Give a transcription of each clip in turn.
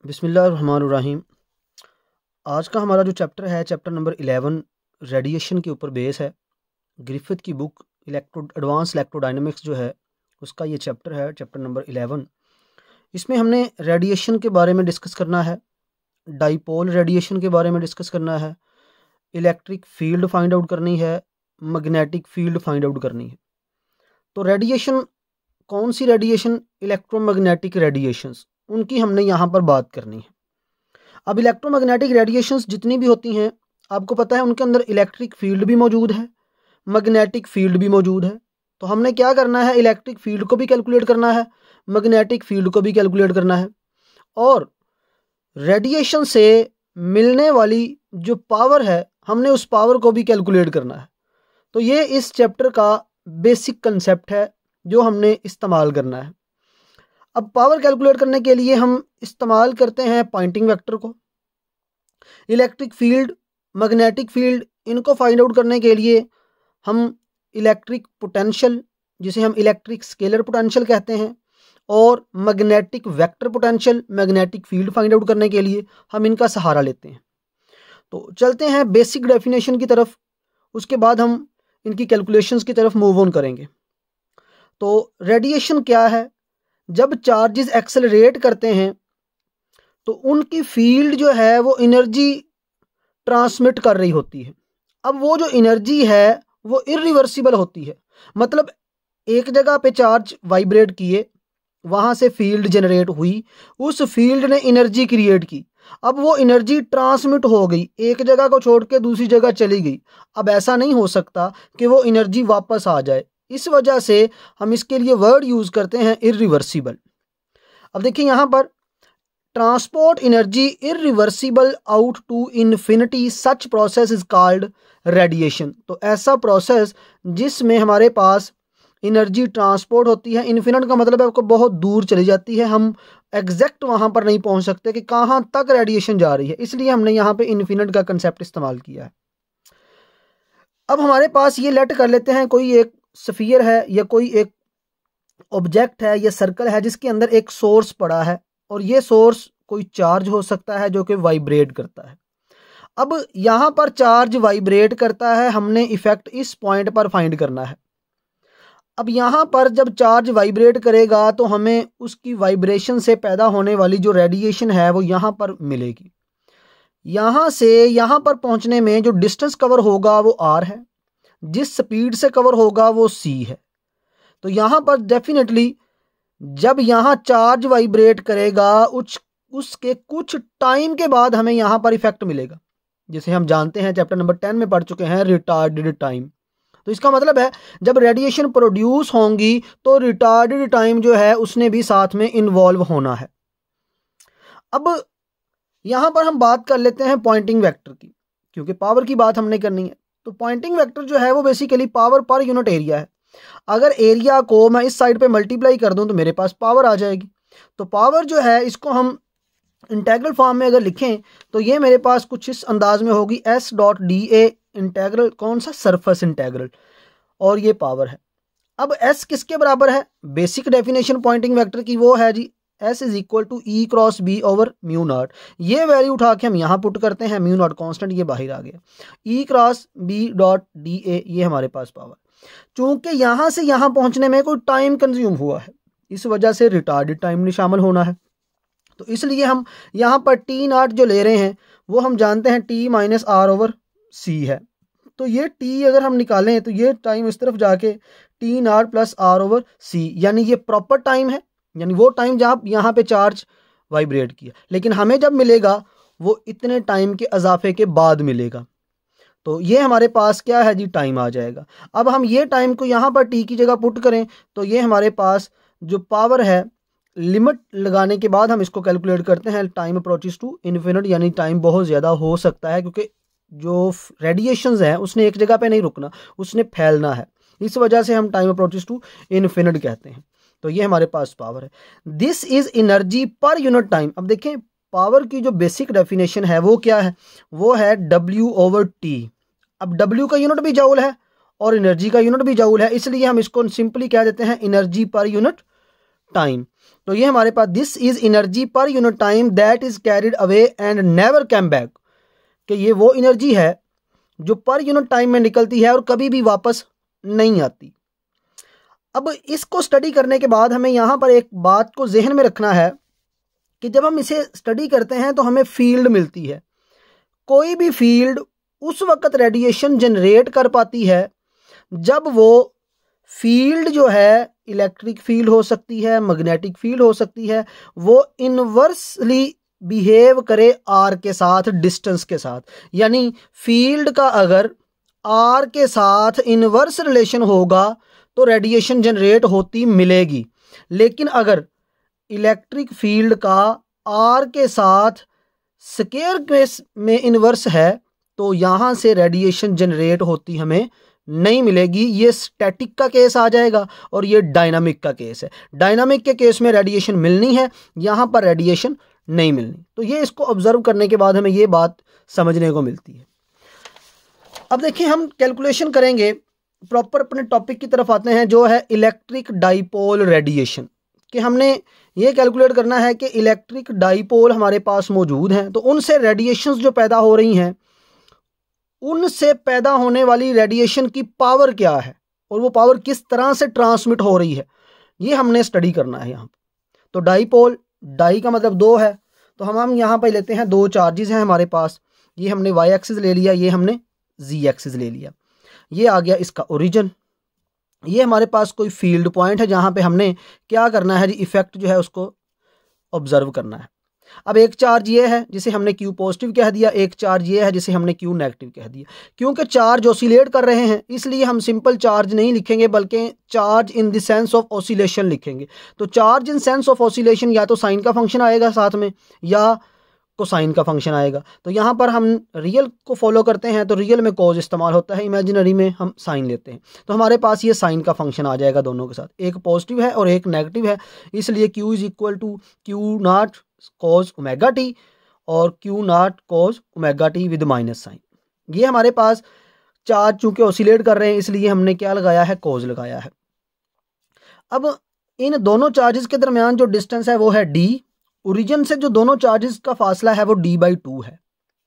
बिस्मिल्लाहिर्रहमानिर्रहीम। आज का हमारा जो चैप्टर है, चैप्टर नंबर 11 रेडिएशन के ऊपर बेस है। ग्रिफिथ की बुक एडवांस इलेक्ट्रोडायनेमिक्स जो है उसका ये चैप्टर है, चैप्टर नंबर 11। इसमें हमने रेडिएशन के बारे में डिस्कस करना है, डाइपोल रेडिएशन के बारे में डिस्कस करना है, इलेक्ट्रिक फील्ड फाइंड आउट करनी है, मैग्नेटिक फील्ड फाइंड आउट करनी है। तो रेडिएशन, कौन सी रेडिएशन? इलेक्ट्रोमैग्नेटिक रेडिएशंस, उनकी हमने यहाँ पर बात करनी है। अब इलेक्ट्रोमैग्नेटिक रेडिएशंस जितनी भी होती हैं, आपको पता है उनके अंदर इलेक्ट्रिक फील्ड भी मौजूद है, मैग्नेटिक फील्ड भी मौजूद है। तो हमने क्या करना है, इलेक्ट्रिक फील्ड को भी कैलकुलेट करना है, मैग्नेटिक फील्ड को भी कैलकुलेट करना है, और रेडिएशन से मिलने वाली जो पावर है हमने उस पावर को भी कैलकुलेट करना है। तो ये इस चैप्टर का बेसिक कंसेप्ट है जो हमने इस्तेमाल करना है। अब पावर कैलकुलेट करने के लिए हम इस्तेमाल करते हैं पॉइंटिंग वेक्टर को। इलेक्ट्रिक फील्ड, मैग्नेटिक फील्ड, इनको फाइंड आउट करने के लिए हम इलेक्ट्रिक पोटेंशियल, जिसे हम इलेक्ट्रिक स्केलर पोटेंशियल कहते हैं, और magnetic vector potential, magnetic field find out करने के लिए हम इनका सहारा लेते हैं। तो चलते हैं बेसिक डेफिनेशन की तरफ, उसके बाद हम इनकी कैलकुलेशंस की तरफ मूव ऑन करेंगे। तो रेडिएशन क्या है? जब चार्जेस एक्सेलरेट करते हैं तो उनकी फील्ड जो है वो एनर्जी ट्रांसमिट कर रही होती है। अब वो जो एनर्जी है वो इरिवर्सिबल होती है, मतलब एक जगह पे चार्ज वाइब्रेट किए, वहाँ से फील्ड जनरेट हुई, उस फील्ड ने एनर्जी क्रिएट की, अब वो एनर्जी ट्रांसमिट हो गई, एक जगह को छोड़ के दूसरी जगह चली गई। अब ऐसा नहीं हो सकता कि वो एनर्जी वापस आ जाए, इस वजह से हम इसके लिए वर्ड यूज़ करते हैं इरिवर्सिबल। अब देखिए यहाँ पर, transport energy irreversible out to infinity, such process is called radiation. तो ऐसा प्रोसेस जिसमें हमारे पास एनर्जी ट्रांसपोर्ट होती है, इन्फिनिट का मतलब है आपको बहुत दूर चली जाती है, हम एग्जैक्ट वहाँ पर नहीं पहुँच सकते कि कहाँ तक रेडिएशन जा रही है, इसलिए हमने यहाँ पे इन्फिनिट का कंसेप्ट इस्तेमाल किया है। अब हमारे पास ये लेट कर लेते हैं कोई एक स्फीयर है या कोई एक ऑब्जेक्ट है या सर्कल है जिसके अंदर एक सोर्स पड़ा है, और ये सोर्स कोई चार्ज हो सकता है जो कि वाइब्रेट करता है। अब यहाँ पर चार्ज वाइब्रेट करता है, हमने इफेक्ट इस पॉइंट पर फाइंड करना है। अब यहाँ पर जब चार्ज वाइब्रेट करेगा तो हमें उसकी वाइब्रेशन से पैदा होने वाली जो रेडिएशन है वो यहाँ पर मिलेगी। यहाँ से यहाँ पर पहुँचने में जो डिस्टेंस कवर होगा वो r है, जिस स्पीड से कवर होगा वो c है। तो यहाँ पर डेफिनेटली जब यहाँ चार्ज वाइब्रेट करेगा उसके कुछ टाइम के बाद हमें यहाँ पर इफेक्ट मिलेगा, जिसे हम जानते हैं, चैप्टर नंबर 10 में पढ़ चुके हैं, रिटार्डेड टाइम। तो इसका मतलब है जब रेडिएशन प्रोड्यूस होंगी तो रिटार्डेड टाइम जो है उसने भी साथ में इन्वॉल्व होना है। अब यहाँ पर हम बात कर लेते हैं पॉइंटिंग वेक्टर की, क्योंकि पावर की बात हमने करनी है। तो पॉइंटिंग वेक्टर जो है वो basically power per unit area है। अगर एरिया को मैं इस साइड पे मल्टीप्लाई कर दूं तो मेरे पास पावर आ जाएगी। तो पावर जो है इसको हम इंटेग्रल फॉर्म में अगर लिखें तो ये मेरे पास कुछ इस अंदाज में होगी, s डॉट डी ए इंटेग्रल, कौन सा? सरफेस इंटेग्रल, और ये पावर है। अब s किसके बराबर है? बेसिक डेफिनेशन पॉइंटिंग वेक्टर की वो है जी, s is equal to E cross B over mu naught. ये वैल्यू उठा के हम यहाँ पुट करते हैं, म्यू नॉट कॉन्स्टेंट ये बाहर आ गया, E cross B dot D A, ये हमारे पास पावर। चूंकि यहाँ से यहाँ पहुँचने में कोई टाइम कंज्यूम हुआ है, इस वजह से रिटार्डेड टाइम में शामिल होना है। तो इसलिए हम यहाँ पर टी नॉट जो ले रहे हैं वो हम जानते हैं टी माइनस आर ओवर सी है। तो ये टी अगर हम निकालें तो ये टाइम इस तरफ जाके T not plus R over C, यानी ये प्रॉपर टाइम है, यानी वो टाइम जहाँ यहाँ पे चार्ज वाइब्रेट किया, लेकिन हमें जब मिलेगा वो इतने टाइम के इजाफे के बाद मिलेगा। तो ये हमारे पास क्या है जी, टाइम आ जाएगा। अब हम ये टाइम को यहाँ पर टी की जगह पुट करें तो ये हमारे पास जो पावर है, लिमिट लगाने के बाद हम इसको कैलकुलेट करते हैं, टाइम अप्रोचेस टू इन्फिनिट, यानी टाइम बहुत ज़्यादा हो सकता है, क्योंकि जो रेडिएशंस हैं उसने एक जगह पे नहीं रुकना, उसने फैलना है, इस वजह से हम टाइम अप्रोचेस टू इन्फिनिट कहते हैं। तो ये हमारे पास पावर है, this is energy per unit time. अब देखें पावर की जो बेसिक डेफिनेशन है वो क्या है, वो है W ओवर T। अब W का यूनिट भी जूल है और एनर्जी का यूनिट भी जूल है, इसलिए हम इसको सिंपली कह देते हैं एनर्जी पर यूनिट टाइम। तो ये हमारे पास this is energy per unit time that is carried away and never came back, कि ये वो एनर्जी है जो पर यूनिट टाइम में निकलती है और कभी भी वापस नहीं आती। अब इसको स्टडी करने के बाद हमें यहाँ पर एक बात को जहन में रखना है कि जब हम इसे स्टडी करते हैं तो हमें फील्ड मिलती है। कोई भी फील्ड उस वक्त रेडिएशन जनरेट कर पाती है जब वो फील्ड जो है इलेक्ट्रिक फील्ड हो सकती है, मैग्नेटिक फील्ड हो सकती है, वो इनवर्सली बिहेव करे आर के साथ, डिस्टेंस के साथ। यानी फील्ड का अगर आर के साथ इनवर्स रिलेशन होगा तो रेडिएशन जनरेट होती मिलेगी, लेकिन अगर इलेक्ट्रिक फील्ड का आर के साथ स्क्वायर केस में इनवर्स है तो यहाँ से रेडिएशन जनरेट होती हमें नहीं मिलेगी। ये स्टैटिक का केस आ जाएगा और ये डायनामिक का केस है। डायनामिक के केस में रेडिएशन मिलनी है, यहाँ पर रेडिएशन नहीं मिलनी। तो ये इसको ऑब्जर्व करने के बाद हमें ये बात समझने को मिलती है। अब देखिए हम कैलकुलेशन करेंगे, प्रॉपर अपने टॉपिक की तरफ आते हैं जो है इलेक्ट्रिक डाइपोल रेडिएशन, कि हमने ये कैलकुलेट करना है कि इलेक्ट्रिक डाइपोल हमारे पास मौजूद हैं तो उनसे रेडिएशंस जो पैदा हो रही हैं उनसे पैदा होने वाली रेडिएशन की पावर क्या है और वो पावर किस तरह से ट्रांसमिट हो रही है, ये हमने स्टडी करना है यहाँ पर। तो डाइपोल, डाई का मतलब दो है, तो हम यहाँ पर लेते हैं दो चार्जेस हैं हमारे पास, ये हमने वाई एक्सिस ले लिया, ये हमने जी एक्सिस ले लिया। ये आ गया इसका ओरिजिन। ये हमारे पास कोई फील्ड पॉइंट है जहाँ पे हमने क्या करना है जी, इफेक्ट जो है उसको ऑब्जर्व करना है। अब एक चार्ज ये है जिसे हमने क्यू पॉजिटिव कह दिया, एक चार्ज ये है जिसे हमने क्यू नेगेटिव कह दिया। क्योंकि चार्ज ऑसिलेट कर रहे हैं इसलिए हम सिंपल चार्ज नहीं लिखेंगे बल्कि charge in the sense of oscillation लिखेंगे। तो charge in sense of oscillation या तो साइन का फंक्शन आएगा साथ में या कोसाइन का फंक्शन आएगा। तो यहाँ पर हम रियल को फॉलो करते हैं तो रियल में कॉज इस्तेमाल होता है, इमेजिनरी में हम साइन लेते हैं। तो हमारे पास ये साइन का फंक्शन आ जाएगा दोनों के साथ, एक पॉजिटिव है और एक नेगेटिव है, इसलिए Q is equal to Q not cos omega T और Q not cos omega T with minus sign. ये हमारे पास चार्ज चूंकि ऑसिलेट कर रहे हैं इसलिए हमने क्या लगाया है, कॉज लगाया है। अब इन दोनों चार्जेस के दरमियान जो डिस्टेंस है वो है d। ओरिजिन से जो दोनों चार्जेस का फासला है वो d/2 है।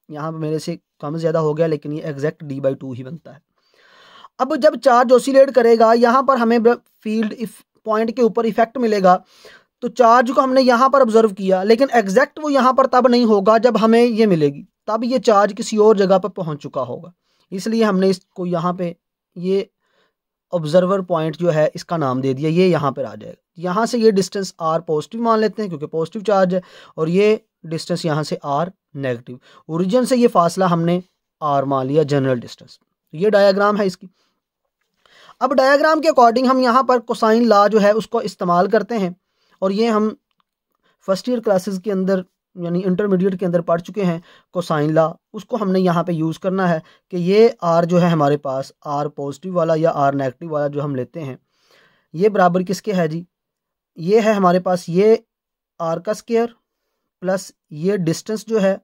यहाँ पर मेरे से कम ज़्यादा हो गया लेकिन ये एग्जैक्ट d/2 ही बनता है। अब जब चार्ज ऑसिलेट करेगा यहाँ पर हमें फील्ड पॉइंट के ऊपर इफेक्ट मिलेगा, तो चार्ज को हमने यहाँ पर ऑब्जर्व किया लेकिन एग्जैक्ट वो यहाँ पर तब नहीं होगा जब हमें ये मिलेगी, तब ये चार्ज किसी और जगह पर पहुँच चुका होगा। इसलिए हमने इसको यहाँ पे ये ऑब्जर्वर पॉइंट जो है इसका नाम दे दिया, ये यहाँ पर आ जाएगा। यहाँ से ये डिस्टेंस r पॉजिटिव मान लेते हैं क्योंकि पॉजिटिव चार्ज है और ये डिस्टेंस यहाँ से r नेगेटिव। ओरिजिन से ये फासला हमने r मान लिया जनरल डिस्टेंस। तो ये डायग्राम है इसकी। अब डायग्राम के अकॉर्डिंग हम यहाँ पर कोसाइन लॉ जो है उसको इस्तेमाल करते हैं और ये हम फर्स्ट ईयर क्लासेस के अंदर यानी इंटरमीडिएट के अंदर पढ़ चुके हैं। कोसाइन लॉ उसको हमने यहाँ पे यूज़ करना है कि ये r जो है हमारे पास r पॉजिटिव वाला या r नेगेटिव वाला जो हम लेते हैं ये बराबर किसके है जी, ये है हमारे पास ये r का स्क्वायर प्लस ये डिस्टेंस जो है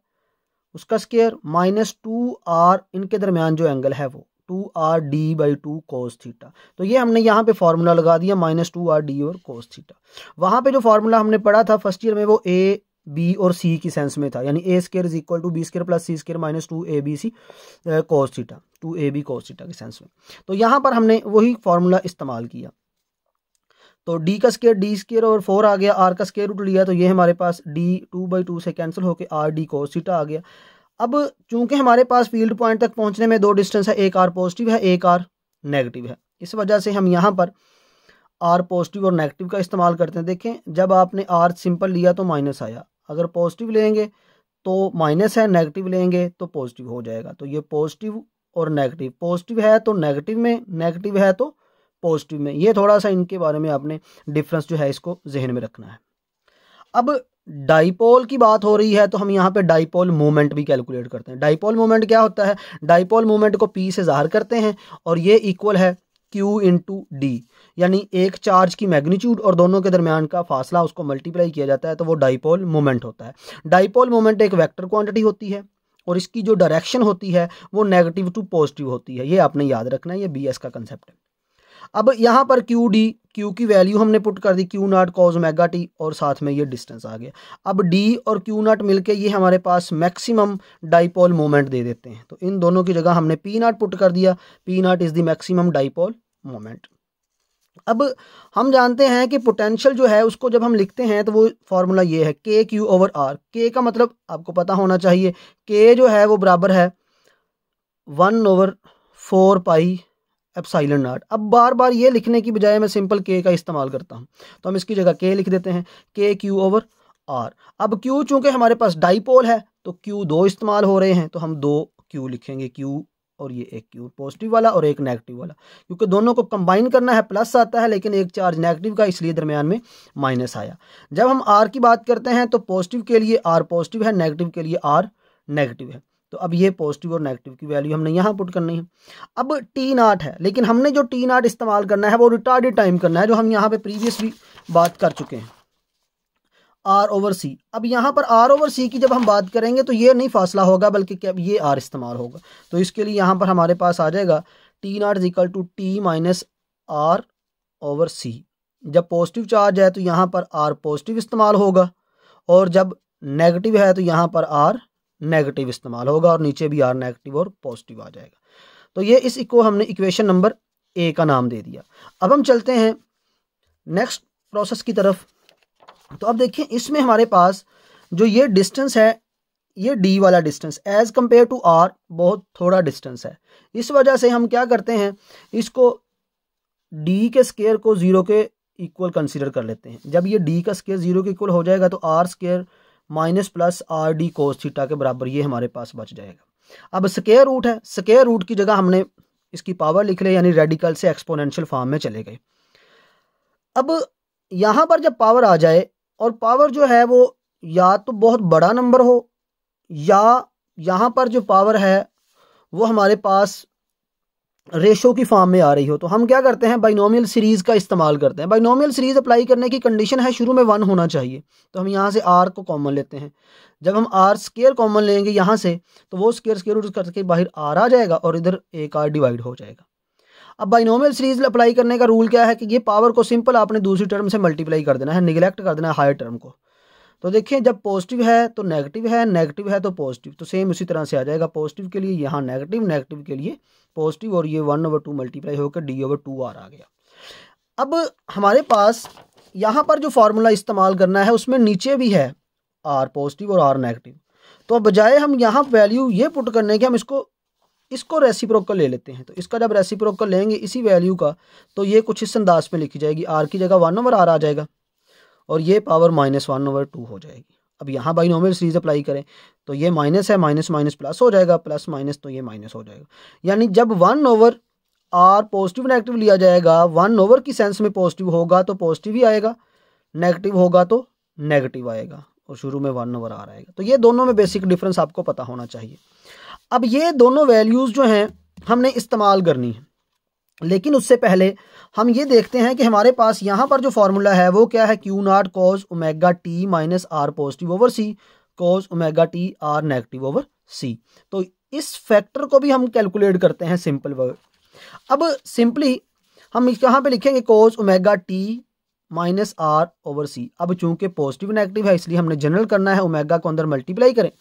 उसका स्क्वायर माइनस 2r, इनके दरमियान जो एंगल है वो 2r d/2 cos थीटा। तो ये हमने यहाँ पे फार्मूला लगा दिया माइनस 2r d और cos थीटा। वहाँ पे जो फार्मूला हमने पढ़ा था फर्स्ट ईयर में वो a b और c की सेंस में था, यानी a square is equal to b square plus c square minus 2abc cos theta, 2ab cos theta की सेंस में। तो यहाँ पर हमने वही फार्मूला इस्तेमाल किया। तो d का स्क्वायर और 4 आ गया, r का स्क्वायर रूट लिया तो ये हमारे पास d 2/2 से कैंसिल होकर r d cos थीटा आ गया। अब चूंकि हमारे पास फील्ड पॉइंट तक पहुंचने में दो डिस्टेंस है, एक r पॉजिटिव है एक r नेगेटिव है, इस वजह से हम यहाँ पर r पॉजिटिव और नेगेटिव का इस्तेमाल करते हैं। देखें जब आपने r सिंपल लिया तो माइनस आया, अगर पॉजिटिव लेंगे तो माइनस है, नेगेटिव लेंगे तो पॉजिटिव हो जाएगा। तो ये पॉजिटिव और नेगेटिव, पॉजिटिव है तो नेगेटिव में, नेगेटिव है तो पॉजिटिव में। ये थोड़ा सा इनके बारे में आपने डिफरेंस जो है इसको जहन में रखना है। अब डाइपोल की बात हो रही है तो हम यहाँ पे डाइपोल मोमेंट भी कैलकुलेट करते हैं। डाइपोल मोमेंट क्या होता है, डाइपोल मोमेंट को P से ज़ाहिर करते हैं और ये इक्वल है Q इंटू D, यानी एक चार्ज की मैग्नीट्यूड और दोनों के दरमियान का फासला उसको मल्टीप्लाई किया जाता है तो वो डाइपोल मोमेंट होता है। डाइपोल मोमेंट एक वेक्टर क्वांटिटी होती है और इसकी जो डायरेक्शन होती है वो नेगेटिव टू पॉजिटिव होती है, ये आपने याद रखना है, ये BS का कंसेप्ट है। अब यहाँ पर क्यू डी, क्यू की वैल्यू हमने पुट कर दी Q not cos omega T, और साथ में ये डिस्टेंस आ गया। अब डी और क्यू नॉट मिलके ये हमारे पास मैक्सिमम डाइपोल मोमेंट दे देते हैं, तो इन दोनों की जगह हमने पी नॉट पुट कर दिया, P not is the maximum dipole moment. अब हम जानते हैं कि पोटेंशियल जो है उसको जब हम लिखते हैं तो वो फॉर्मूला ये है के क्यू ओवर आर। के का मतलब आपको पता होना चाहिए, के जो है वो बराबर है 1/4 पाई एप्सिलॉन नॉट। अब बार बार ये लिखने की बजाय मैं सिंपल के का इस्तेमाल करता हूँ, तो हम इसकी जगह के लिख देते हैं, के क्यू ओवर आर। अब क्यू चूंकि हमारे पास डाइपोल है तो क्यू दो इस्तेमाल हो रहे हैं, तो हम दो क्यू लिखेंगे, क्यू और ये एक क्यू पॉजिटिव वाला और एक नेगेटिव वाला, क्योंकि दोनों को कंबाइन करना है प्लस आता है, लेकिन एक चार्ज नेगेटिव का इसलिए दरमियान में माइनस आया। जब हम आर की बात करते हैं तो पॉजिटिव के लिए आर पॉजिटिव है, नेगेटिव के लिए आर नेगेटिव है, तो अब ये पॉजिटिव और नेगेटिव की वैल्यू हमने यहाँ पुट करनी है। अब टी नॉट है, लेकिन हमने जो टी नॉट इस्तेमाल करना है वो रिटार्डेड टाइम करना है, जो हम यहाँ पे प्रीवियस भी बात कर चुके हैं, आर ओवर सी। अब यहाँ पर आर ओवर सी की जब हम बात करेंगे तो ये नहीं फासला होगा, बल्कि क्या ये आर इस्तेमाल होगा, तो इसके लिए यहाँ पर हमारे पास आ जाएगा T not equal to T minus R over C. जब पॉजिटिव चार्ज है तो यहाँ पर आर पॉजिटिव इस्तेमाल होगा, और जब नेगेटिव है तो यहाँ पर आर नेगेटिव इस्तेमाल होगा, और नीचे भी आर नेगेटिव और पॉजिटिव आ जाएगा। तो ये इस को हमने इक्वेशन नंबर ए का नाम दे दिया। अब हम चलते हैं नेक्स्ट प्रोसेस की तरफ। तो अब देखिए इसमें हमारे पास जो ये डिस्टेंस है, ये डी वाला distance as compared to R बहुत थोड़ा डिस्टेंस है, इस वजह से हम क्या करते हैं, इसको डी के स्क्वायर को 0 के इक्वल कंसीडर कर लेते हैं। जब ये डी का स्क्वायर 0 के इक्वल हो जाएगा तो R square minus plus R D cos theta के बराबर ये हमारे पास बच जाएगा। अब स्क्वायर रूट है, स्क्वायर रूट की जगह हमने इसकी पावर लिख ले, यानी रेडिकल से एक्सपोनेंशियल फॉर्म में चले गए। अब यहाँ पर जब पावर आ जाए, और पावर जो है वो या तो बहुत बड़ा नंबर हो, या यहाँ पर जो पावर है वो हमारे पास रेशो की फॉर्म में आ रही हो, तो हम क्या करते हैं, बाइनोमियल सीरीज का इस्तेमाल करते हैं। बाइनोमियल सीरीज अप्लाई करने की कंडीशन है शुरू में 1 होना चाहिए, तो हम यहाँ से आर को कॉमन लेते हैं। जब हम आर स्क्वायर कॉमन लेंगे यहाँ से, तो वो स्क्वायर रूट करके बाहर आर आ जाएगा, और इधर एक आर डिवाइड हो जाएगा। अब बाइनोमियल सीरीज अप्लाई करने का रूल क्या है कि ये पावर को सिंपल आपने दूसरी टर्म से मल्टीप्लाई कर देना है, निगलेक्ट कर देना है हायर टर्म को। तो देखिए जब पॉजिटिव है तो नेगेटिव है, नेगेटिव है तो पॉजिटिव, तो सेम उसी तरह से आ जाएगा। पॉजिटिव के लिए यहाँ नेगेटिव, नेगेटिव के लिए पॉजिटिव, और ये 1/2 मल्टीप्लाई होकर d/2 आर आ गया। अब हमारे पास यहाँ पर जो फार्मूला इस्तेमाल करना है उसमें नीचे भी है आर पॉजिटिव और आर नेगेटिव, तो बजाय हम यहाँ वैल्यू ये पुट करने के हम इसको रेसिप्रोकल ले लेते हैं। तो इसका जब रेसिप्रोकल लेंगे इसी वैल्यू का, तो ये कुछ इस अंदाज में लिखी जाएगी, आर की जगह 1/r आ जाएगा, और ये पावर -1/2 हो जाएगी। अब यहाँ बाइनोमियल सीरीज अप्लाई करें तो ये माइनस है, माइनस माइनस प्लस हो जाएगा, प्लस माइनस तो ये माइनस हो जाएगा। यानी जब 1/r पॉजिटिव नेगेटिव लिया जाएगा, 1/, की सेंस में पॉजिटिव होगा तो पॉजिटिव ही आएगा, नेगेटिव होगा तो नेगेटिव आएगा, और शुरू में 1/r आएगा। तो ये दोनों में बेसिक डिफरेंस आपको पता होना चाहिए। अब ये दोनों वैल्यूज़ जो हैं हमने इस्तेमाल करनी है, लेकिन उससे पहले हम ये देखते हैं कि हमारे पास यहाँ पर जो फार्मूला है वो क्या है, Q not cos omega T minus R positive over C cos omega T R negative over C. तो इस फैक्टर को भी हम कैलकुलेट करते हैं सिंपल वर्ड। अब सिंपली हम यहाँ पे लिखेंगे cos omega T minus R over C. अब चूंकि पॉजिटिव नेगेटिव है इसलिए हमने जनरल करना है, ओमेगा को अंदर मल्टीप्लाई करें,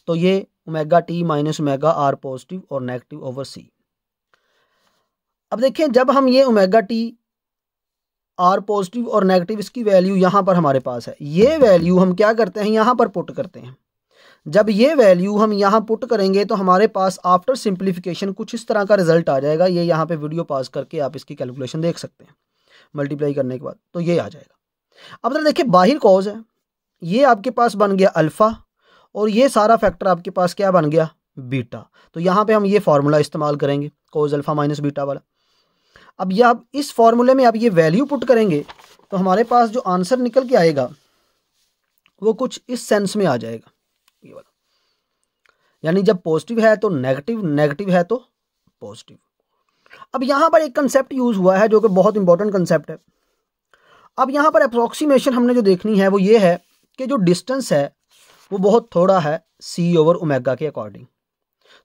तो ये omega T minus omega R positive और नेगेटिव ओवर सी। अब देखिए जब हम ये ओमेगा टी आर पॉजिटिव और नेगेटिव इसकी वैल्यू यहाँ पर हमारे पास है, ये वैल्यू हम क्या करते हैं यहाँ पर पुट करते हैं। जब ये वैल्यू हम यहाँ पुट करेंगे तो हमारे पास आफ्टर सिंप्लीफिकेशन कुछ इस तरह का रिजल्ट आ जाएगा। ये यहाँ पे वीडियो पास करके आप इसकी कैलकुलेशन देख सकते हैं, मल्टीप्लाई करने के बाद तो ये आ जाएगा। अब देखिए बाहिर कॉज है, ये आपके पास बन गया अल्फ़ा, और ये सारा फैक्टर आपके पास क्या बन गया, बीटा। तो यहाँ पे हम ये फार्मूला इस्तेमाल करेंगे कॉज अल्फ़ा माइनस बीटा वाला। अब ये आप इस फार्मूले में आप ये वैल्यू पुट करेंगे तो हमारे पास जो आंसर निकल के आएगा वो कुछ इस सेंस में आ जाएगा, ये वाला। यानी जब पॉजिटिव है तो नेगेटिव, नेगेटिव है तो पॉजिटिव। अब यहाँ पर एक कंसेप्ट यूज हुआ है जो कि बहुत इंपॉर्टेंट कंसेप्ट है। अब यहाँ पर अप्रोक्सीमेशन हमने जो देखनी है वो ये है कि जो डिस्टेंस है वो बहुत थोड़ा है c/ओमेगा के अकॉर्डिंग।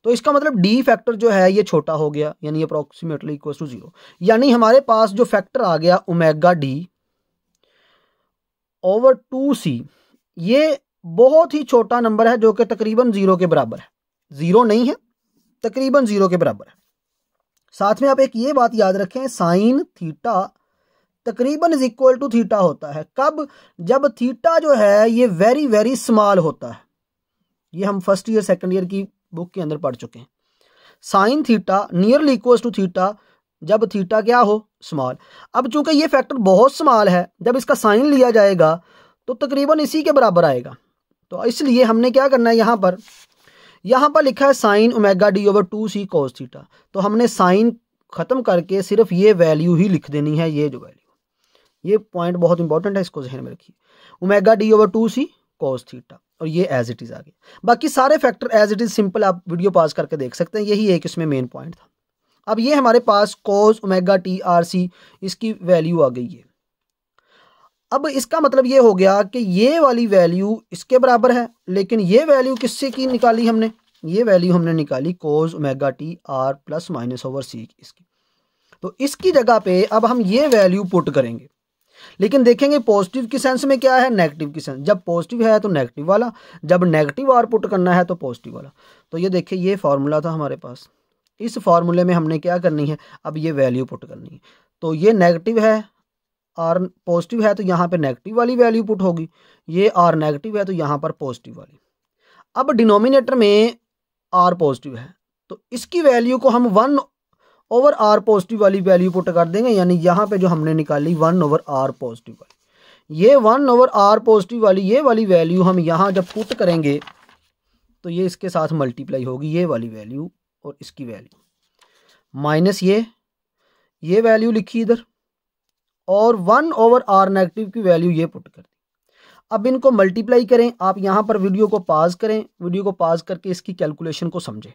तो इसका मतलब डी फैक्टर जो है ये छोटा हो गया, यानी अप्रोक्सीमेटली इक्वल टू 0। यानी हमारे पास जो फैक्टर आ गया ओमेगा डी ओवर 2c, ये बहुत ही छोटा नंबर है जो कि तकरीबन 0 के बराबर है। 0 नहीं है, तकरीबन 0 के बराबर है। साथ में आप एक ये बात याद रखें, साइन थीटा तकरीबन इज इक्वल टू थीटा होता है कब? जब थीटा जो है ये वेरी वेरी स्मॉल होता है। ये हम फर्स्ट ईयर सेकंड ईयर की बुक के अंदर पढ़ चुके हैं। Sine theta nearly equal to theta जब थीटा क्या हो? स्मॉल। अब चूंकि ये फैक्टर बहुत स्मॉल है, जब इसका साइन लिया जाएगा तो तकरीबन इसी के बराबर आएगा। तो इसलिए हमने क्या करना है, यहाँ पर लिखा है sine omega D over 2c cos theta, तो हमने साइन खत्म करके सिर्फ ये वैल्यू ही लिख देनी है। ये जो वैल्यू, ये पॉइंट बहुत इंपॉर्टेंट है, इसको ध्यान में रखिए। Omega D over 2c cos theta, और ये एज इट इज आ गया। बाकी सारे factor as it is simple आप वीडियो पॉज करके देख सकते हैं। यही एक इसमें मेन पॉइंट था। अब ये हमारे पास cos omega T R C, इसकी वैल्यू आ गई है। अब इसका मतलब ये हो गया कि ये वाली वैल्यू इसके बराबर है, लेकिन ये वैल्यू किससे की निकाली हमने? ये वैल्यू हमने निकाली cos omega T R plus minus over C इसकी। तो इसकी जगह पे अब हम ये वैल्यू पुट करेंगे, लेकिन देखेंगे पॉजिटिव की सेंस में क्या है, नेगेटिव की सेंस। जब पॉजिटिव है तो नेगेटिव वाला, जब नेगेटिव आर पुट करना है तो पॉजिटिव वाला। तो ये देखिए, ये फार्मूला था हमारे पास। इस फार्मूले में हमने क्या करनी है, अब ये वैल्यू पुट करनी है। तो ये नेगेटिव है, आर पॉजिटिव है, तो यहाँ पे नेगेटिव वाली वैल्यू पुट होगी। ये आर नेगेटिव है तो यहाँ पर पॉजिटिव वाली। अब डिनोमिनेटर में आर पॉजिटिव है, तो इसकी वैल्यू को हम 1 ओवर आर पॉजिटिव वाली वैल्यू पुट कर देंगे। यानी यहाँ पे जो हमने निकाली 1 ओवर आर पॉजिटिव वाली, ये 1 ओवर आर पॉजिटिव वाली ये वाली वैल्यू हम यहाँ जब पुट करेंगे तो ये इसके साथ मल्टीप्लाई होगी, ये वाली वैल्यू और इसकी वैल्यू, माइनस ये वैल्यू लिखी इधर, और 1 ओवर आर नेगेटिव की वैल्यू ये पुट कर दी। अब इनको मल्टीप्लाई करें। आप यहाँ पर वीडियो को पॉज करें, वीडियो को पॉज करके इसकी कैलकुलेशन को समझें।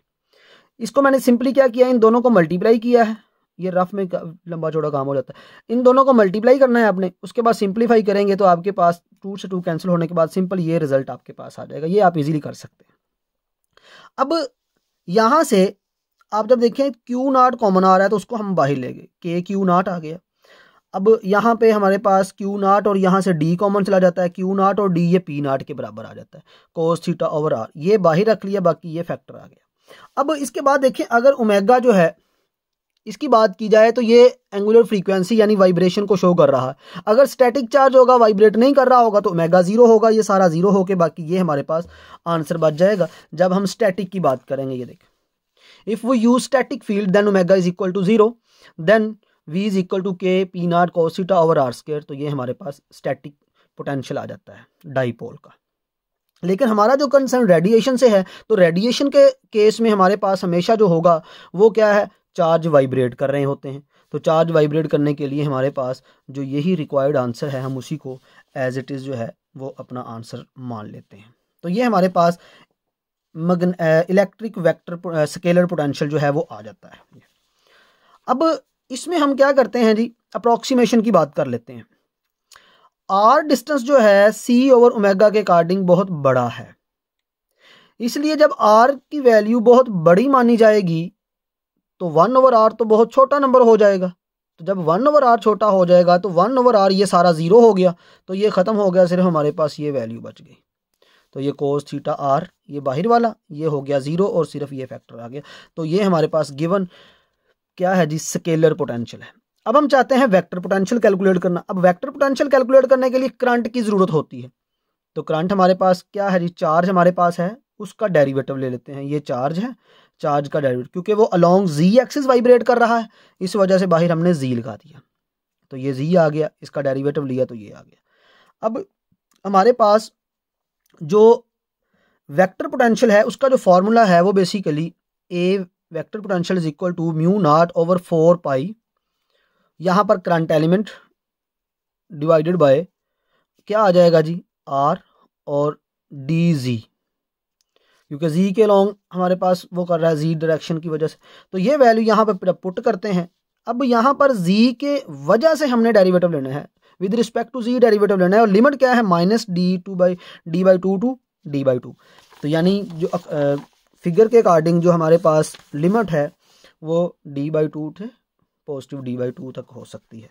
इसको मैंने सिंपली क्या किया, इन दोनों को मल्टीप्लाई किया है। ये रफ में लंबा चौड़ा काम हो जाता है। इन दोनों को मल्टीप्लाई करना है आपने, उसके बाद सिंप्लीफाई करेंगे तो आपके पास 2 से 2 कैंसिल होने के बाद सिंपल ये रिजल्ट आपके पास आ जाएगा। ये आप इजीली कर सकते हैं। अब यहाँ से आप जब देखें क्यू नॉट कॉमन आ रहा है तो उसको हम बाहर ले गए, के क्यू नॉट आ गया। अब यहाँ पे हमारे पास क्यू नॉट और यहाँ से डी कॉमन चला जाता है। क्यू नॉट और डी ये पी नॉट के बराबर आ जाता है, cos थीटा ओवर आर। ये बाहर रख लिया, बाकी ये फैक्टर आ गया। अब इसके बाद देखें, अगर ओमेगा जो है इसकी बात की जाए तो ये एंगुलर फ्रीक्वेंसी यानी वाइब्रेशन को शो कर रहा है। अगर स्टैटिक चार्ज होगा, वाइब्रेट नहीं कर रहा होगा, तो ओमेगा 0 होगा। ये सारा 0 होके बाकी ये हमारे पास आंसर बच जाएगा जब हम स्टैटिक की बात करेंगे। ये देखें, if we use static field then omega is equal to 0, then v is equal to K P not cos theta over R square. तो ये हमारे पास स्टैटिक पोटेंशियल आ जाता है डाइपोल का। लेकिन हमारा जो कंसर्न रेडिएशन से है, तो रेडिएशन के केस में हमारे पास हमेशा जो होगा वो क्या है, चार्ज वाइब्रेट कर रहे होते हैं। तो चार्ज वाइब्रेट करने के लिए हमारे पास जो यही रिक्वायर्ड आंसर है, हम उसी को एज इट इज़ जो है वो अपना आंसर मान लेते हैं। तो ये हमारे पास इलेक्ट्रिक वेक्टर स्केलर पोटेंशियल जो है वो आ जाता है। अब इसमें हम क्या करते हैं जी, अप्रोक्सीमेशन की बात कर लेते हैं। आर डिस्टेंस जो है सी ओवर ओमेगा के अकॉर्डिंग बहुत बड़ा है, इसलिए जब आर की वैल्यू बहुत बड़ी मानी जाएगी तो 1 ओवर आर तो बहुत छोटा नंबर हो जाएगा। तो जब 1 ओवर आर छोटा हो जाएगा तो 1 ओवर आर ये सारा 0 हो गया, तो ये ख़त्म हो गया, सिर्फ हमारे पास ये वैल्यू बच गई। तो ये cos थीटा आर ये बाहर वाला ये हो गया 0 और सिर्फ ये फैक्टर आ गया। तो ये हमारे पास गिवन क्या है जी, स्केलर पोटेंशियल है। अब हम चाहते हैं वेक्टर पोटेंशियल कैलकुलेट करना। अब वेक्टर पोटेंशियल कैलकुलेट करने के लिए करंट की ज़रूरत होती है। तो करंट हमारे पास क्या है जी, चार्ज हमारे पास है, उसका डेरिवेटिव ले लेते हैं। ये चार्ज है, चार्ज का डेरिवेटिव, क्योंकि वो अलोंग जी एक्सिस वाइब्रेट कर रहा है, इस वजह से बाहर हमने जी लगा दिया। तो ये जी आ गया, इसका डेरिवेटिव लिया तो ये आ गया। अब हमारे पास जो वेक्टर पोटेंशियल है उसका जो फॉर्मूला है वो basically A vector potential is equal to mu naught over 4 pi, यहाँ पर करंट एलिमेंट डिवाइडेड बाय क्या आ जाएगा जी, आर और डी जी, क्योंकि जी के लॉन्ग हमारे पास वो कर रहा है जी डायरेक्शन की वजह से। तो ये वैल्यू यहाँ पर पुट करते हैं। अब यहाँ पर जी के वजह से हमने डेरिवेटिव लेना है, with respect to Z derivative लेना है, और लिमिट क्या है, -d2/d/2 टू d/2। तो यानी जो फिगर के अकॉर्डिंग जो हमारे पास लिमिट है वो d/2 थे पॉजिटिव d/2 तक हो सकती है।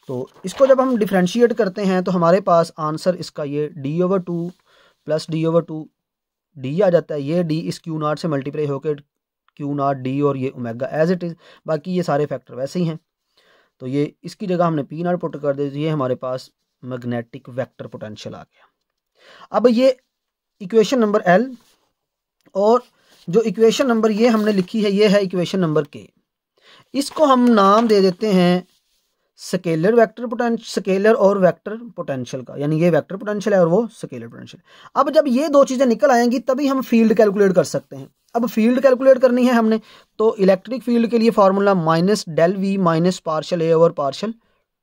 तो इसको जब हम डिफ्रेंशिएट करते हैं तो हमारे पास आंसर इसका ये d/2 प्लस d/2 d आ जाता है। ये d इस Q0 से मल्टीप्लाई होकर Q0 d और ये ओमेगा एज इट इज़, बाकी ये सारे फैक्टर वैसे ही हैं। तो ये इसकी जगह हमने P0 पुट कर दे, ये हमारे पास मैग्नेटिक वेक्टर पोटेंशियल आ गया। अब ये इक्वेशन नंबर L, और जो इक्वेशन नंबर ये हमने लिखी है ये है इक्वेशन नंबर K। इसको हम नाम दे देते हैं स्केलर वेक्टर पोटेंशियल, स्केलर और वेक्टर पोटेंशियल का, यानी ये वेक्टर पोटेंशियल है और वो स्केलर पोटेंशियल। अब जब ये दो चीज़ें निकल आएंगी तभी हम फील्ड कैलकुलेट कर सकते हैं। अब फील्ड कैलकुलेट करनी है हमने, तो इलेक्ट्रिक फील्ड के लिए formula minus del V minus partial A over partial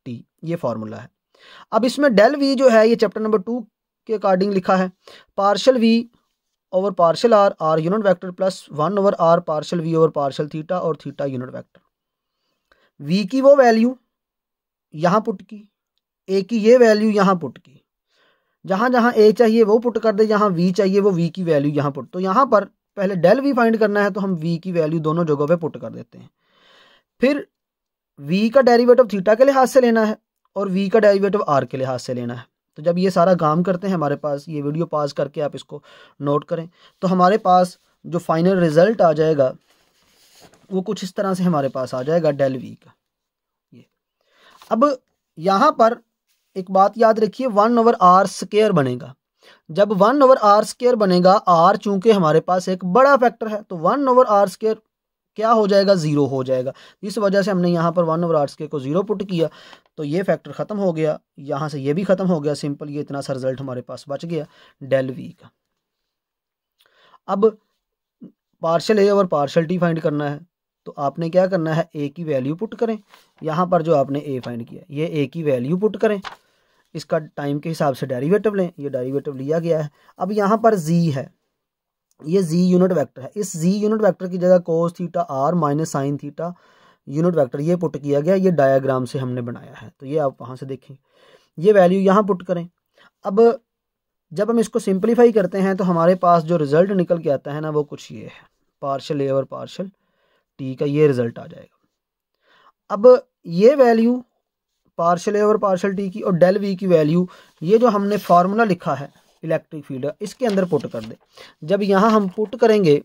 T, ये फार्मूला है। अब इसमें डेल वी जो है ये चैप्टर नंबर 2 के अकॉर्डिंग लिखा है, partial V over partial R, R unit vector plus 1 over R partial V over partial theta, और थीटा यूनिट वेक्टर। वी की वो वैल्यू यहाँ पुट की, ए की ये वैल्यू यहाँ पुट की, जहाँ जहाँ ए चाहिए वो पुट कर दे, जहाँ वी चाहिए वो वी की वैल्यू यहाँ पुट। तो यहाँ पर पहले डेल वी फाइंड करना है तो हम वी की वैल्यू दोनों जगहों पे पुट कर देते हैं। फिर वी का डेरिवेटिव थीटा के लिहाज से लेना है और वी का डेरिवेटिव आर के लिहाज से लेना है। तो जब ये सारा काम करते हैं हमारे पास, ये वीडियो पॉज करके आप इसको नोट करें, तो हमारे पास जो फाइनल रिजल्ट आ जाएगा वो कुछ इस तरह से हमारे पास आ जाएगा डेल वी का। ये अब यहाँ पर एक बात याद रखिए, 1 ओवर आर स्क्वायर बनेगा। जब 1 ओवर आर स्क्वायर बनेगा, आर चूंकि हमारे पास एक बड़ा फैक्टर है तो 1 ओवर आर स्क्वायर क्या हो जाएगा, 0 हो जाएगा। इस वजह से हमने यहाँ पर 1 ओवर आर स्क्वायर को 0 पुट किया, तो ये फैक्टर ख़त्म हो गया, यहाँ से ये भी ख़त्म हो गया। सिंपल, ये इतना सा रिजल्ट हमारे पास बच गया डेल वी का। अब partial A over partial T find करना है, तो आपने क्या करना है, ए की वैल्यू पुट करें। यहाँ पर जो आपने ए फाइंड किया ये ए की वैल्यू पुट करें, इसका टाइम के हिसाब से डेरिवेटिव लें, ये डेरिवेटिव लिया गया है। अब यहाँ पर जी है, ये जी यूनिट वेक्टर है, इस जी यूनिट वेक्टर की जगह cos theta R minus sine theta unit vector ये पुट किया गया, ये डायग्राम से हमने बनाया है। तो ये आप वहाँ से देखें, ये वैल्यू यहाँ पुट करें। अब जब हम इसको सिंप्लीफाई करते हैं तो हमारे पास जो रिजल्ट निकल के आता है ना वो कुछ ये है, पार्शियल ए और पार्शियल टी का ये रिजल्ट आ जाएगा। अब ये वैल्यू पार्शियल ए और पार्शियल टी की और डेल वी की वैल्यू, ये जो हमने फार्मूला लिखा है इलेक्ट्रिक फील्ड, इसके अंदर पुट कर दे। जब यहाँ हम पुट करेंगे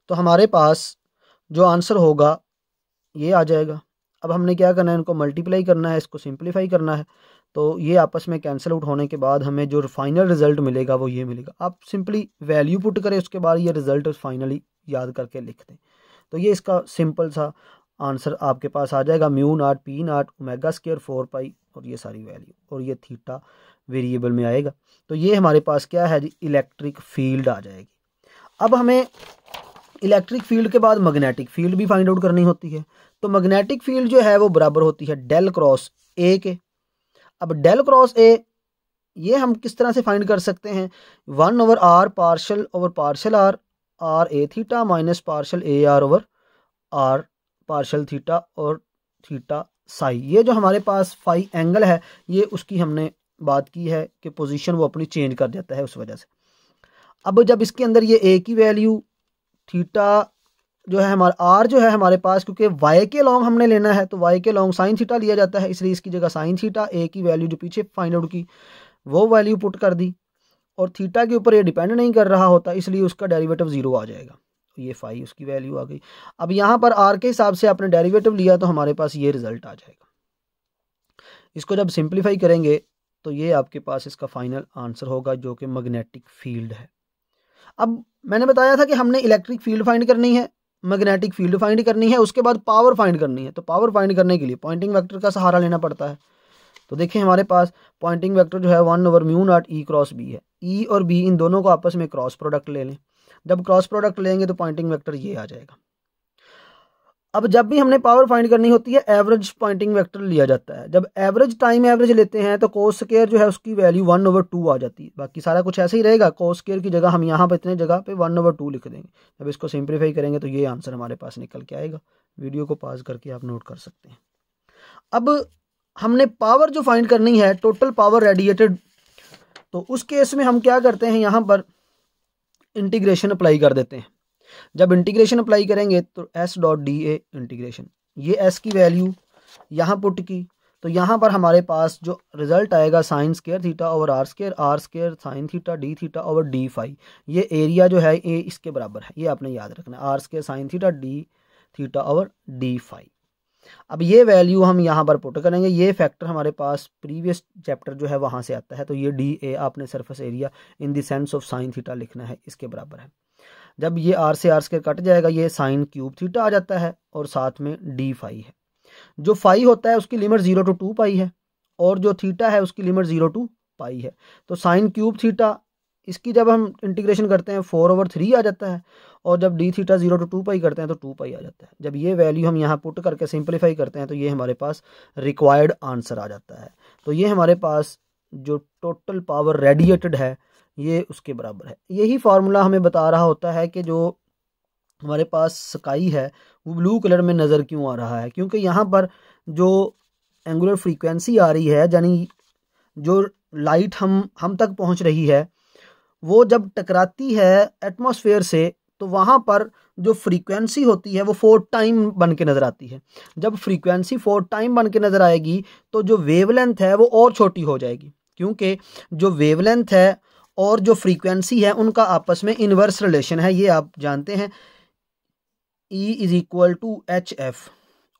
तो हमारे पास जो आंसर होगा ये आ जाएगा। अब हमने क्या करना है, इनको मल्टीप्लाई करना है, इसको सिंप्लीफाई करना है, तो ये आपस में कैंसिल आउट होने के बाद हमें जो फाइनल रिजल्ट मिलेगा वो ये मिलेगा। आप सिंपली वैल्यू पुट करें, उसके बाद ये रिजल्ट फाइनली याद करके लिख दें। तो ये इसका सिंपल सा आंसर आपके पास आ जाएगा, mu naught P not omega square 4 पाई और ये सारी वैल्यू, और ये थीटा वेरिएबल में आएगा। तो ये हमारे पास क्या है जी, इलेक्ट्रिक फील्ड आ जाएगी। अब हमें इलेक्ट्रिक फील्ड के बाद मैग्नेटिक फील्ड भी फाइंड आउट करनी होती है। तो मैग्नेटिक फील्ड जो है वो बराबर होती है डेल क्रॉस ए के। अब डेल क्रॉस ए ये हम किस तरह से फाइंड कर सकते हैं, 1 over R partial over partial R, R A theta minus partial A R over R partial theta और थीटा साई। ये जो हमारे पास फाई एंगल है ये उसकी हमने बात की है कि पोजीशन वो अपनी चेंज कर देता है उस वजह से। अब जब इसके अंदर ये ए की वैल्यू थीटा जो है हमारा, आर जो है हमारे पास, क्योंकि वाई के लॉन्ग हमने लेना है तो वाई के लॉन्ग साइन थीटा लिया जाता है, इसलिए इसकी जगह साइन थीटा, ए की वैल्यू जो पीछे फाइंड आउट की वो वैल्यू पुट कर दी, और थीटा के ऊपर ये डिपेंड नहीं कर रहा होता इसलिए उसका डेरिवेटिव 0 आ जाएगा। तो ये फाई उसकी वैल्यू आ गई। अब यहाँ पर आर के हिसाब से आपने डेरिवेटिव लिया तो हमारे पास ये रिजल्ट आ जाएगा। इसको जब सिंप्लीफाई करेंगे तो ये आपके पास इसका फाइनल आंसर होगा जो कि मैग्नेटिक फील्ड है। अब मैंने बताया था कि हमने इलेक्ट्रिक फील्ड फाइंड करनी है, मैग्नेटिक फील्ड फाइंड करनी है, उसके बाद पावर फाइंड करनी है। तो पावर फाइंड करने के लिए पॉइंटिंग वेक्टर का सहारा लेना पड़ता है। तो देखिए हमारे पास पॉइंटिंग वेक्टर जो है 1 over mu not E cross B है। ई और बी इन दोनों को आपस में क्रॉस प्रोडक्ट ले लें। जब क्रॉस प्रोडक्ट लेंगे तो पॉइंटिंग वेक्टर ये आ जाएगा। अब जब भी हमने पावर फाइंड करनी होती है एवरेज पॉइंटिंग वेक्टर लिया जाता है। जब एवरेज टाइम एवरेज लेते हैं तो कोस स्क्वायर जो है उसकी वैल्यू 1 ओवर 2 आ जाती है। बाकी सारा कुछ ऐसे ही रहेगा, कोस स्क्वायर की जगह हम यहाँ पर इतने जगह पे 1 ओवर 2 लिख देंगे। जब इसको सिंप्लीफाई करेंगे तो ये आंसर हमारे पास निकल के आएगा। वीडियो को पॉज करके आप नोट कर सकते हैं। अब हमने पावर जो फाइंड करनी है, टोटल पावर रेडिएटेड, तो उस केस में हम क्या करते हैं, यहाँ पर इंटीग्रेशन अप्लाई कर देते हैं। जब इंटीग्रेशन अप्लाई करेंगे तो S dot D A integration, ये एस की वैल्यू यहाँ पुट की, तो यहाँ पर हमारे पास जो रिजल्ट आएगा sine square theta over R square sine theta D theta over D phi, ये एरिया जो है ये इसके बराबर है, ये आपने याद रखना है, R square sine theta D theta over D phi. अब ये वैल्यू हम यहाँ पर पुट करेंगे, ये फैक्टर हमारे पास प्रीवियस चैप्टर जो है वहाँ से आता है, तो ये डी ए आपने surface area in the sense of sine theta लिखना है, इसके बराबर है। जब ये आर से आर स्क्वायर कट जाएगा, ये साइन क्यूब थीटा आ जाता है और साथ में डी फाई है। जो फाई होता है उसकी लिमिट 0 to 2 पाई है और जो थीटा है उसकी लिमिट 0 to पाई है। तो साइन क्यूब थीटा इसकी जब हम इंटीग्रेशन करते हैं 4/3 आ जाता है और जब डी थीटा 0 to 2 पाई करते हैं तो 2 पाई आ जाता है। जब ये वैल्यू हम यहाँ पुट करके सिंपलीफाई करते हैं तो ये हमारे पास रिक्वायर्ड आंसर आ जाता है। तो ये हमारे पास जो टोटल पावर रेडिएटेड है ये उसके बराबर है। यही फार्मूला हमें बता रहा होता है कि जो हमारे पास स्काई है वो ब्लू कलर में नज़र क्यों आ रहा है, क्योंकि यहाँ पर जो एंगुलर फ्रीक्वेंसी आ रही है, यानी जो लाइट हम तक पहुँच रही है, वो जब टकराती है एटमॉस्फेयर से तो वहाँ पर जो फ्रीक्वेंसी होती है वो 4 टाइम बन के नज़र आती है। जब फ्रीक्वेंसी 4 टाइम बन के नज़र आएगी तो जो वेवलेंथ है वो और छोटी हो जाएगी, क्योंकि जो वेवलेंथ है और जो फ्रीक्वेंसी है उनका आपस में इन्वर्स रिलेशन है, ये आप जानते हैं, E is equal to H F.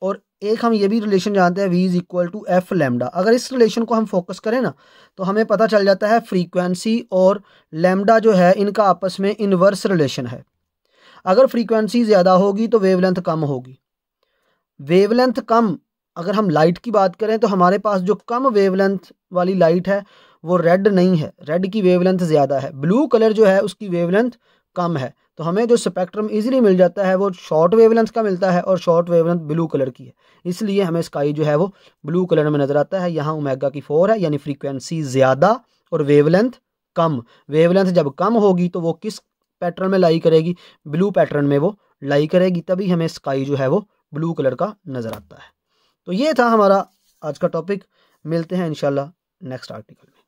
और एक हम ये भी रिलेशन जानते हैं, V is equal to F lambda. अगर इस रिलेशन को हम फोकस करें ना तो हमें पता चल जाता है फ्रीक्वेंसी और लैम्डा जो है इनका आपस में इन्वर्स रिलेशन है। अगर फ्रीक्वेंसी ज़्यादा होगी तो वेवलेंथ कम होगी। वेवलेंथ कम, अगर हम लाइट की बात करें तो हमारे पास जो कम वेवलेंथ वाली लाइट है वो रेड नहीं है, रेड की वेवलेंथ ज़्यादा है। ब्लू कलर जो है उसकी वेवलेंथ कम है, तो हमें जो स्पेक्ट्रम इजीली मिल जाता है वो शॉर्ट वेवलेंथ का मिलता है और शॉर्ट वेवलेंथ ब्लू कलर की है, इसलिए हमें स्काई जो है वो ब्लू कलर में नज़र आता है। यहाँ ओमेगा की 4 है, यानी फ्रीक्वेंसी ज़्यादा और वेवलेंथ कम। वेवलेंथ जब कम होगी तो वो किस पैटर्न में लाई करेगी, ब्लू पैटर्न में वो लाई करेगी, तभी हमें स्काई जो है वो ब्लू कलर का नज़र आता है। तो ये था हमारा आज का टॉपिक, मिलते हैं इंशाल्लाह नेक्स्ट आर्टिकल में।